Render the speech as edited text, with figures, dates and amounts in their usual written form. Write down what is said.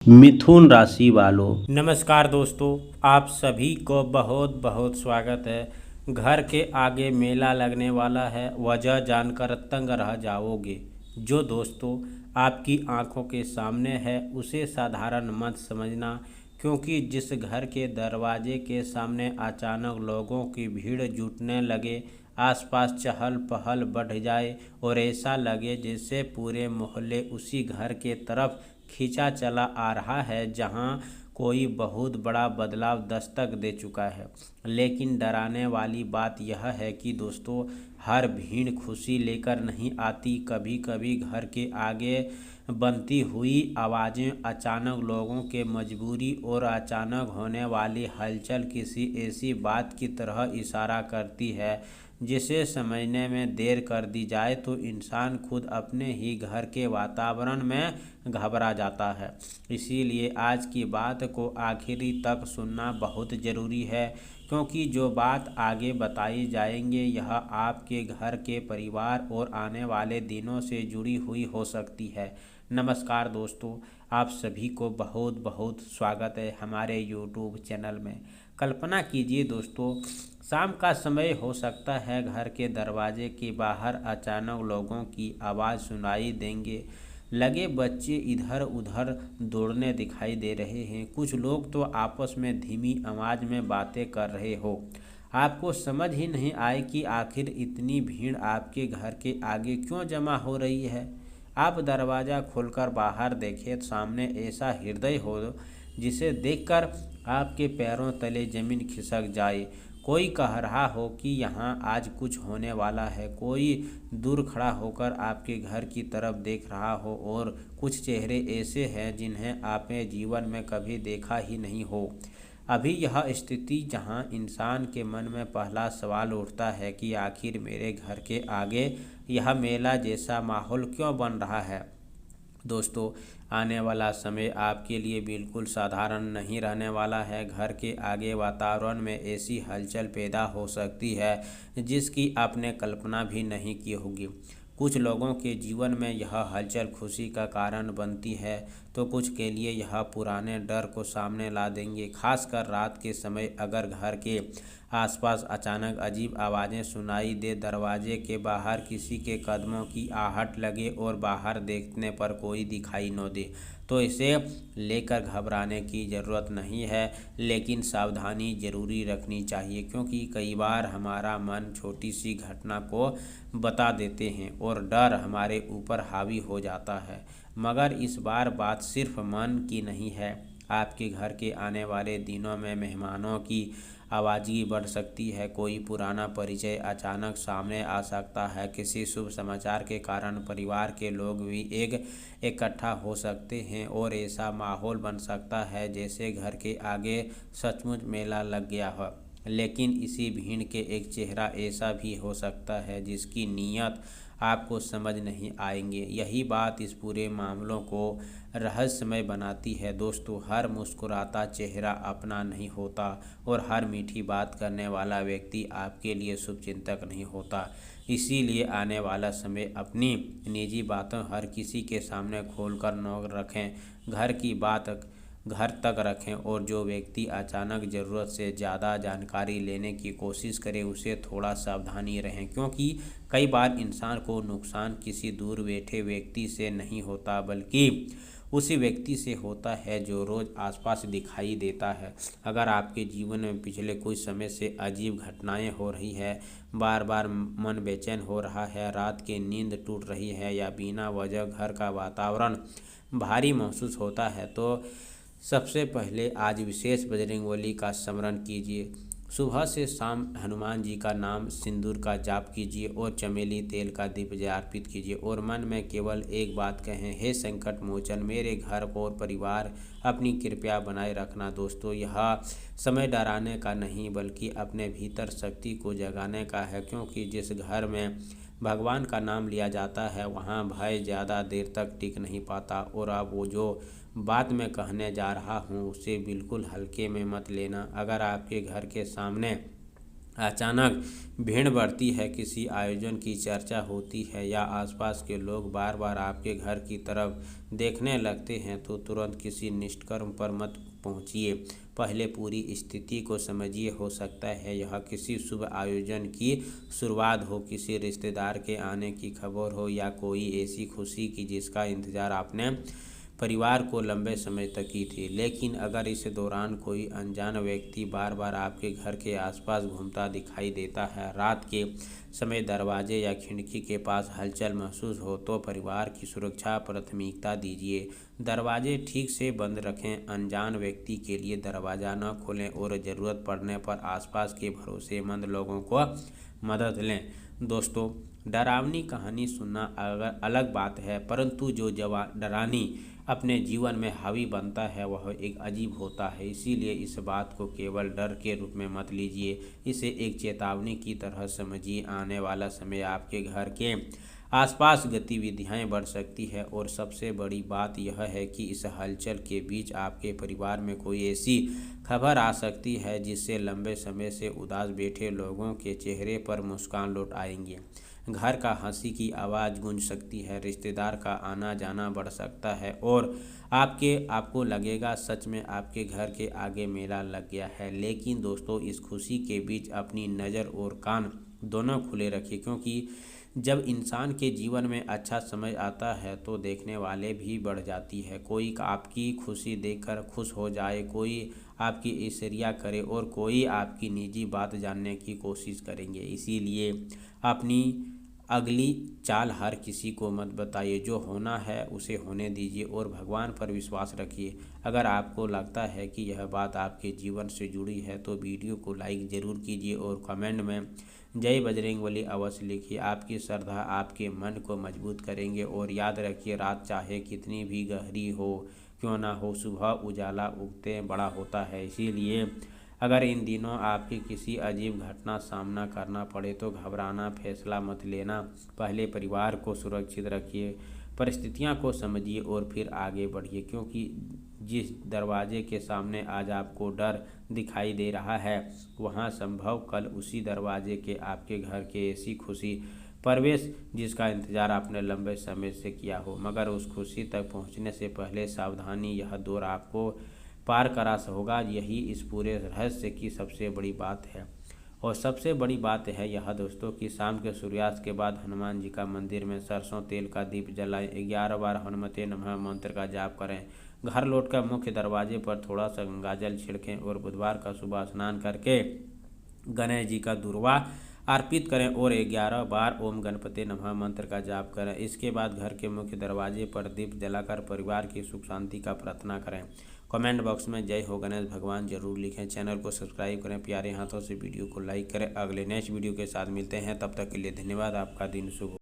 मिथुन राशि वालों, नमस्कार दोस्तों, आप सभी को बहुत बहुत स्वागत है। घर के आगे मेला लगने वाला है, वजह जानकर तंग रह जाओगे। जो दोस्तों आपकी आंखों के सामने है उसे साधारण मत समझना, क्योंकि जिस घर के दरवाजे के सामने अचानक लोगों की भीड़ जुटने लगे, आसपास चहल पहल बढ़ जाए और ऐसा लगे जैसे पूरे मोहल्ले उसी घर के तरफ खींचा चला आ रहा है जहां कोई बहुत बड़ा बदलाव दस्तक दे चुका है। लेकिन डराने वाली बात यह है कि दोस्तों, हर भीड़ खुशी लेकर नहीं आती। कभी कभी घर के आगे बनती हुई आवाज़ें अचानक लोगों के मजबूरी और अचानक होने वाली हलचल किसी ऐसी बात की तरह इशारा करती है जिसे समझने में देर कर दी जाए तो इंसान खुद अपने ही घर के वातावरण में घबरा जाता है। इसीलिए आज की बात को आखिरी तक सुनना बहुत ज़रूरी है, क्योंकि जो बात आगे बताई जाएंगे यह आपके घर के परिवार और आने वाले दिनों से जुड़ी हुई हो सकती है। नमस्कार दोस्तों, आप सभी को बहुत बहुत स्वागत है हमारे यूट्यूब चैनल में। कल्पना कीजिए दोस्तों, शाम का समय हो सकता है, घर के दरवाजे के बाहर अचानक लोगों की आवाज़ सुनाई देंगे लगे, बच्चे इधर उधर दौड़ने दिखाई दे रहे हैं, कुछ लोग तो आपस में धीमी आवाज़ में बातें कर रहे हो। आपको समझ ही नहीं आए कि आखिर इतनी भीड़ आपके घर के आगे क्यों जमा हो रही है। आप दरवाज़ा खोलकर बाहर देखें, सामने ऐसा हृदय हो जिसे देखकर आपके पैरों तले ज़मीन खिसक जाए। कोई कह रहा हो कि यहाँ आज कुछ होने वाला है, कोई दूर खड़ा होकर आपके घर की तरफ देख रहा हो, और कुछ चेहरे ऐसे हैं जिन्हें आपने जीवन में कभी देखा ही नहीं हो। अभी यह स्थिति जहाँ इंसान के मन में पहला सवाल उठता है कि आखिर मेरे घर के आगे यह मेला जैसा माहौल क्यों बन रहा है। दोस्तों, आने वाला समय आपके लिए बिल्कुल साधारण नहीं रहने वाला है। घर के आगे वातावरण में ऐसी हलचल पैदा हो सकती है जिसकी आपने कल्पना भी नहीं की होगी। कुछ लोगों के जीवन में यह हलचल खुशी का कारण बनती है, तो कुछ के लिए यह पुराने डर को सामने ला देंगे। खासकर रात के समय अगर घर के आसपास अचानक अजीब आवाज़ें सुनाई दे, दरवाजे के बाहर किसी के कदमों की आहट लगे और बाहर देखने पर कोई दिखाई न दे, तो इसे लेकर घबराने की ज़रूरत नहीं है, लेकिन सावधानी ज़रूरी रखनी चाहिए, क्योंकि कई बार हमारा मन छोटी सी घटना को बता देते हैं और डर हमारे ऊपर हावी हो जाता है। मगर इस बार बात सिर्फ मन की नहीं है। आपके घर के आने वाले दिनों में मेहमानों की आवाज़गी बढ़ सकती है, कोई पुराना परिचय अचानक सामने आ सकता है, किसी शुभ समाचार के कारण परिवार के लोग भी एक इकट्ठा हो सकते हैं और ऐसा माहौल बन सकता है जैसे घर के आगे सचमुच मेला लग गया हो। लेकिन इसी भीड़ के एक चेहरा ऐसा भी हो सकता है जिसकी नीयत आपको समझ नहीं आएंगे। यही बात इस पूरे मामलों को रहस्यमय बनाती है। दोस्तों, हर मुस्कुराता चेहरा अपना नहीं होता और हर मीठी बात करने वाला व्यक्ति आपके लिए शुभचिंतक नहीं होता। इसीलिए आने वाला समय अपनी निजी बातों हर किसी के सामने खोलकर न रखें। घर की बात घर तक रखें, और जो व्यक्ति अचानक ज़रूरत से ज़्यादा जानकारी लेने की कोशिश करे उसे थोड़ा सावधानी रहें, क्योंकि कई बार इंसान को नुकसान किसी दूर बैठे व्यक्ति से नहीं होता बल्कि उसी व्यक्ति से होता है जो रोज़ आसपास दिखाई देता है। अगर आपके जीवन में पिछले कुछ समय से अजीब घटनाएं हो रही है, बार बार मन बेचैन हो रहा है, रात की नींद टूट रही है या बिना वजह घर का वातावरण भारी महसूस होता है, तो सबसे पहले आज विशेष बजरंगबली का स्मरण कीजिए। सुबह से शाम हनुमान जी का नाम सिंदूर का जाप कीजिए और चमेली तेल का दीप अर्पित कीजिए और मन में केवल एक बात कहें, हे संकट मोचन, मेरे घर और परिवार अपनी कृपया बनाए रखना। दोस्तों, यह समय डराने का नहीं बल्कि अपने भीतर शक्ति को जगाने का है, क्योंकि जिस घर में भगवान का नाम लिया जाता है वहाँ भय ज़्यादा देर तक टिक नहीं पाता। और अब वो जो बात मैं कहने जा रहा हूँ उसे बिल्कुल हल्के में मत लेना। अगर आपके घर के सामने अचानक भीड़ बढ़ती है, किसी आयोजन की चर्चा होती है या आसपास के लोग बार बार आपके घर की तरफ देखने लगते हैं, तो तुरंत किसी निष्कर्म पर मत पहुंचिए। पहले पूरी स्थिति को समझिए। हो सकता है यह किसी शुभ आयोजन की शुरुआत हो, किसी रिश्तेदार के आने की खबर हो या कोई ऐसी खुशी की जिसका इंतज़ार आपने परिवार को लंबे समय तक की थी। लेकिन अगर इस दौरान कोई अनजान व्यक्ति बार बार आपके घर के आसपास घूमता दिखाई देता है, रात के समय दरवाजे या खिड़की के पास हलचल महसूस हो, तो परिवार की सुरक्षा प्राथमिकता दीजिए। दरवाजे ठीक से बंद रखें, अनजान व्यक्ति के लिए दरवाज़ा न खोलें और ज़रूरत पड़ने पर आसपास के भरोसेमंद लोगों को मदद लें। दोस्तों, डरावनी कहानी सुनना अगर अलग बात है, परंतु जो डरानी अपने जीवन में हावी बनता है वह एक अजीब होता है। इसीलिए इस बात को केवल डर के रूप में मत लीजिए, इसे एक चेतावनी की तरह समझिए। आने वाला समय आपके घर के आसपास गतिविधियां बढ़ सकती है और सबसे बड़ी बात यह है कि इस हलचल के बीच आपके परिवार में कोई ऐसी खबर आ सकती है जिससे लंबे समय से उदास बैठे लोगों के चेहरे पर मुस्कान लौट आएंगे। घर का हंसी की आवाज़ गूंज सकती है, रिश्तेदार का आना जाना बढ़ सकता है और आपको लगेगा सच में आपके घर के आगे मेला लग गया है। लेकिन दोस्तों, इस खुशी के बीच अपनी नज़र और कान दोनों खुले रखिए, क्योंकि जब इंसान के जीवन में अच्छा समय आता है तो देखने वाले भी बढ़ जाती है। कोई आपकी खुशी देखकर खुश हो जाए, कोई आपकी ईर्ष्या करे और कोई आपकी निजी बात जानने की कोशिश करेंगे। इसीलिए अपनी अगली चाल हर किसी को मत बताइए, जो होना है उसे होने दीजिए और भगवान पर विश्वास रखिए। अगर आपको लगता है कि यह बात आपके जीवन से जुड़ी है तो वीडियो को लाइक ज़रूर कीजिए और कमेंट में जय बजरंगबली अवश्य लिखिए। आपकी श्रद्धा आपके मन को मजबूत करेंगे। और याद रखिए, रात चाहे कितनी भी गहरी हो क्यों ना हो, सुबह उजाला उगते बड़ा होता है। इसीलिए अगर इन दिनों आपकी किसी अजीब घटना सामना करना पड़े तो घबराना, फैसला मत लेना। पहले परिवार को सुरक्षित रखिए, परिस्थितियां को समझिए और फिर आगे बढ़िए, क्योंकि जिस दरवाजे के सामने आज आपको डर दिखाई दे रहा है, वहां संभव कल उसी दरवाजे के आपके घर के ऐसी खुशी प्रवेश जिसका इंतज़ार आपने लंबे समय से किया हो। मगर उस खुशी तक पहुंचने से पहले सावधानी, यह दौर आपको पार करा होगा। यही इस पूरे रहस्य की सबसे बड़ी बात है। और सबसे बड़ी बात है यह दोस्तों कि शाम के सूर्यास्त के बाद हनुमान जी का मंदिर में सरसों तेल का दीप जलाएं, 11 बार हनुमते नमः मंत्र का जाप करें, घर लौटकर मुख्य दरवाजे पर थोड़ा सा गंगाजल छिड़कें और बुधवार का सुबह स्नान करके गणेश जी का दुर्वा अर्पित करें और 11 बार ओम गणपति नमः मंत्र का जाप करें। इसके बाद घर के मुख्य दरवाजे पर दीप जलाकर परिवार की सुख शांति का प्रार्थना करें। कमेंट बॉक्स में जय हो गणेश भगवान जरूर लिखें। चैनल को सब्सक्राइब करें, प्यारे हाथों से वीडियो को लाइक करें। अगले नेक्स्ट वीडियो के साथ मिलते हैं, तब तक के लिए धन्यवाद। आपका दिन शुभ हो।